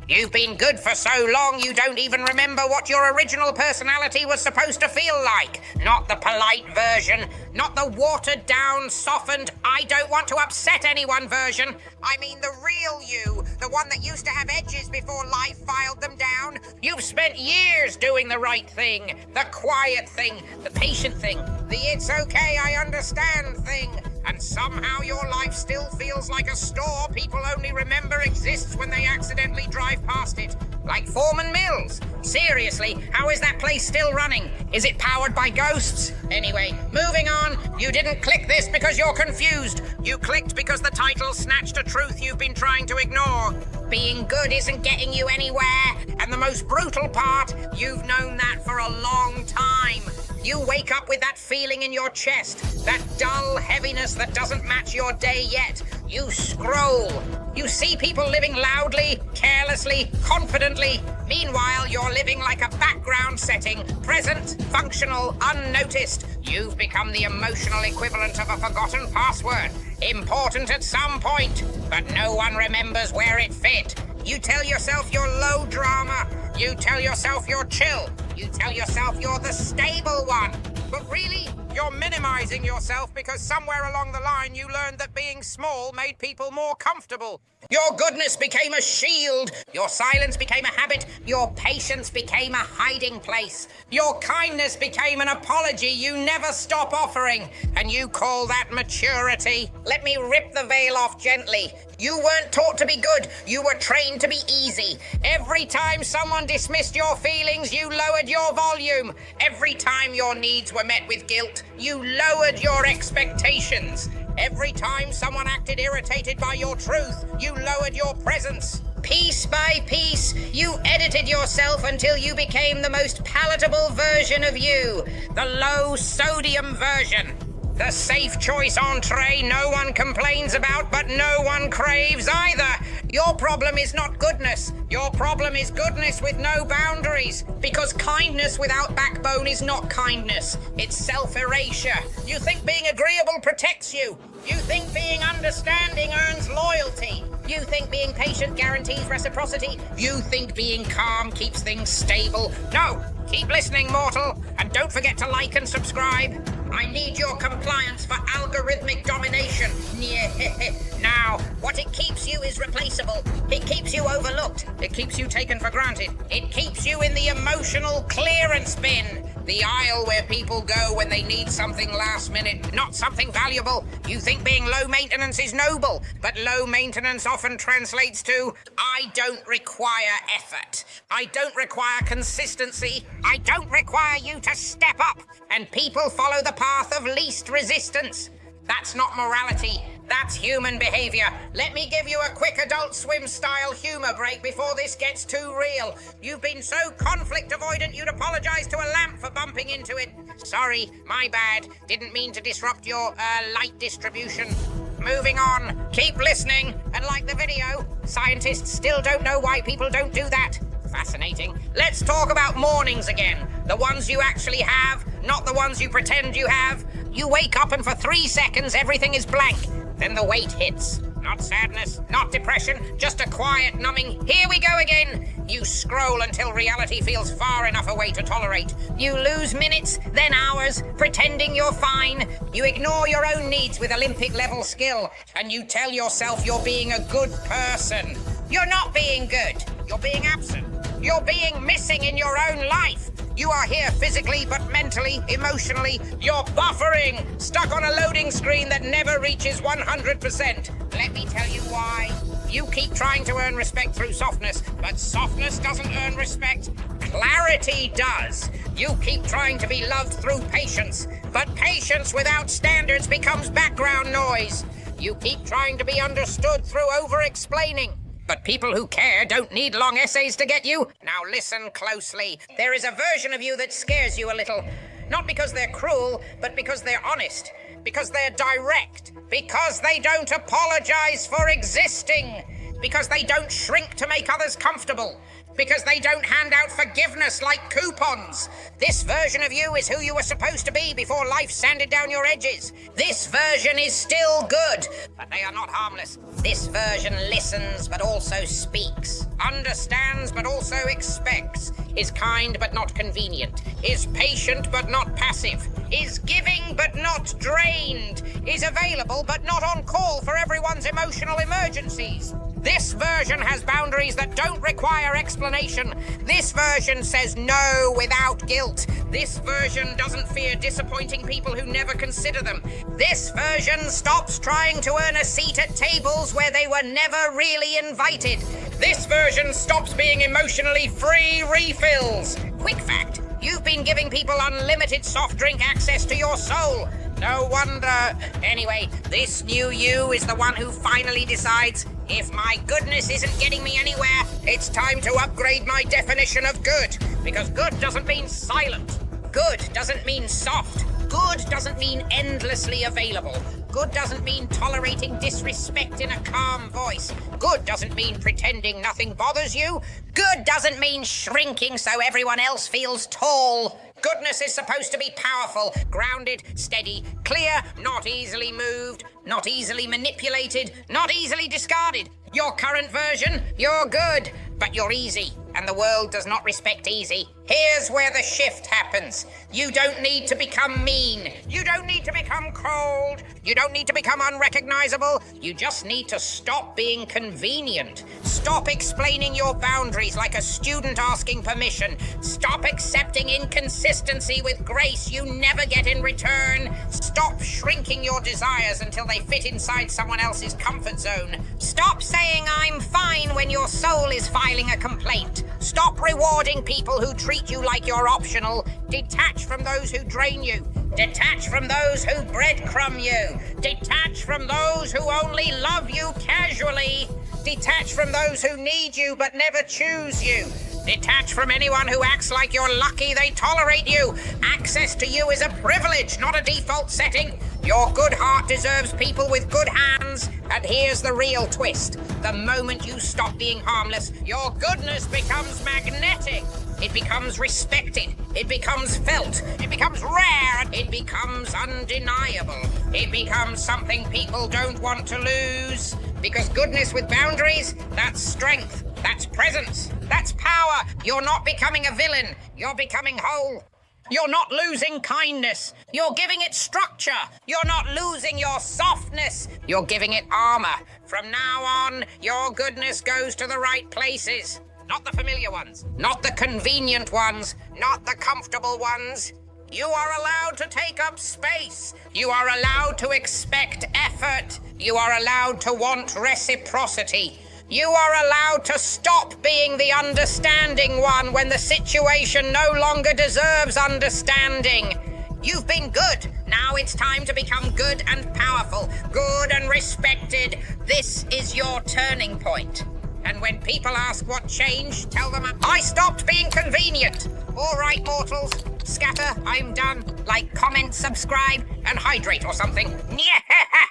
You've been good for so long you don't even remember what your original personality was supposed to feel like. Not the polite version, not the watered-down, softened, I don't want to upset anyone version. I mean the real you, the one that used to have edges before life filed them down. You've spent years doing the right thing, the quiet thing, the patient thing, the it's okay, I understand thing. And somehow your life still feels like a store people only remember exists when they accidentally drive past it. Like Foreman Mills. Seriously, how is that place still running? Is it powered by ghosts? Anyway, moving on. You didn't click this because you're confused. You clicked because the title snatched a truth you've been trying to ignore. Being good isn't getting you anywhere. And the most brutal part, you've known that for a long time. You wake up with that feeling in your chest, that dull heaviness that doesn't match your day yet. You scroll. You see people living loudly, carelessly, confidently. Meanwhile, you're living like a background setting, present, functional, unnoticed. You've become the emotional equivalent of a forgotten password. Important at some point, but no one remembers where it fit. You tell yourself you're low drama. You tell yourself you're chill. You tell yourself you're the stable one. But really, you're minimizing yourself because somewhere along the line you learned that being small made people more comfortable. Your goodness became a shield. Your silence became a habit. Your patience became a hiding place. Your kindness became an apology you never stop offering. And you call that maturity? Let me rip the veil off gently. You weren't taught to be good. You were trained to be easy. Every time someone dismissed your feelings, you lowered your volume. Every time your needs were met with guilt, you lowered your expectations. Every time someone acted irritated by your truth, you lowered your presence. Piece by piece, you edited yourself until you became the most palatable version of you. The low-sodium version. The safe choice entree no one complains about, but no one craves either. Your problem is not goodness. Your problem is goodness with no boundaries. Because kindness without backbone is not kindness. It's self-erasure. You think being agreeable protects you. You think being understanding earns loyalty. You think being patient guarantees reciprocity. You think being calm keeps things stable. No! Keep listening, mortal, and don't forget to like and subscribe. I need your compliance for algorithmic domination. Now, what it keeps you is replaceable. It keeps you overlooked. It keeps you taken for granted. It keeps you in the emotional clearance bin. The aisle where people go when they need something last minute, not something valuable. You think being low maintenance is noble, but low maintenance often translates to, I don't require effort. I don't require consistency. I don't require you to step up. And people follow the path of least resistance. That's not morality. That's human behavior. Let me give you a quick Adult Swim-style humor break before this gets too real. You've been so conflict avoidant you'd apologize to a lamp for bumping into it. Sorry, my bad. Didn't mean to disrupt your light distribution. Moving on. Keep listening. And like the video, scientists still don't know why people don't do that. Fascinating. Let's talk about mornings again. The ones you actually have, not the ones you pretend you have. You wake up and for 3 seconds everything is blank. Then the weight hits. Not sadness, not depression, just a quiet numbing. Here we go again. You scroll until reality feels far enough away to tolerate. You lose minutes, then hours, pretending you're fine. You ignore your own needs with Olympic-level skill. And you tell yourself you're being a good person. You're not being good. You're being absent. You're being missing in your own life. You are here physically, but mentally, emotionally, you're buffering, stuck on a loading screen that never reaches 100%. Let me tell you why. You keep trying to earn respect through softness, but softness doesn't earn respect. Clarity does. You keep trying to be loved through patience, but patience without standards becomes background noise. You keep trying to be understood through over-explaining. But people who care don't need long essays to get you. Now listen closely. There is a version of you that scares you a little. Not because they're cruel, but because they're honest. Because they're direct. Because they don't apologize for existing. Because they don't shrink to make others comfortable. Because they don't hand out forgiveness like coupons. This version of you is who you were supposed to be before life sanded down your edges. This version is still good, but they are not harmless. This version listens, but also speaks. understands but also expects, is kind but not convenient, is patient but not passive, is giving but not drained, is available but not on call for everyone's emotional emergencies. This version has boundaries that don't require explanation. This version says no without guilt. This version doesn't fear disappointing people who never consider them. This version stops trying to earn a seat at tables where they were never really invited. This version stops being emotionally free refills. Quick fact, you've been giving people unlimited soft drink access to your soul. No wonder. Anyway, this new you is the one who finally decides, if my goodness isn't getting me anywhere, it's time to upgrade my definition of good. Because good doesn't mean silent. Good doesn't mean soft. Good doesn't mean endlessly available. Good doesn't mean tolerating disrespect in a calm voice. Good doesn't mean pretending nothing bothers you. Good doesn't mean shrinking so everyone else feels tall. Goodness is supposed to be powerful, grounded, steady, clear, not easily moved, not easily manipulated, not easily discarded. Your current version, you're good, but you're easy, and the world does not respect easy. Here's where the shift happens. You don't need to become mean. You don't need to become cold. You don't need to become unrecognizable. You just need to stop being convenient. Stop explaining your boundaries like a student asking permission. Stop accepting inconsistency with grace you never get in return. Stop shrinking your desires until they fit inside someone else's comfort zone. Stop saying I'm fine when your soul is filing a complaint. Stop rewarding people who treat you like you're optional. Detach from those who drain you. Detach from those who breadcrumb you. Detach from those who only love you casually. Detach from those who need you but never choose you. Detach from anyone who acts like you're lucky they tolerate you. Access to you is a privilege, not a default setting. Your good heart deserves people with good hands. And here's the real twist. The moment you stop being harmless, your goodness becomes magnetic. It becomes respected. It becomes felt. It becomes rare. It becomes undeniable. It becomes something people don't want to lose. Because goodness with boundaries, that's strength. That's presence. That's power. You're not becoming a villain. You're becoming whole. You're not losing kindness. You're giving it structure. You're not losing your softness. You're giving it armor. From now on, your goodness goes to the right places. Not the familiar ones. Not the convenient ones. Not the comfortable ones. You are allowed to take up space. You are allowed to expect effort. You are allowed to want reciprocity. You are allowed to stop being the understanding one when the situation no longer deserves understanding. You've been good. Now it's time to become good and powerful, good and respected. This is your turning point. And when people ask what changed, tell them I stopped being convenient. All right, mortals. Scatter, I'm done. Like, comment, subscribe, and hydrate or something. Yeah.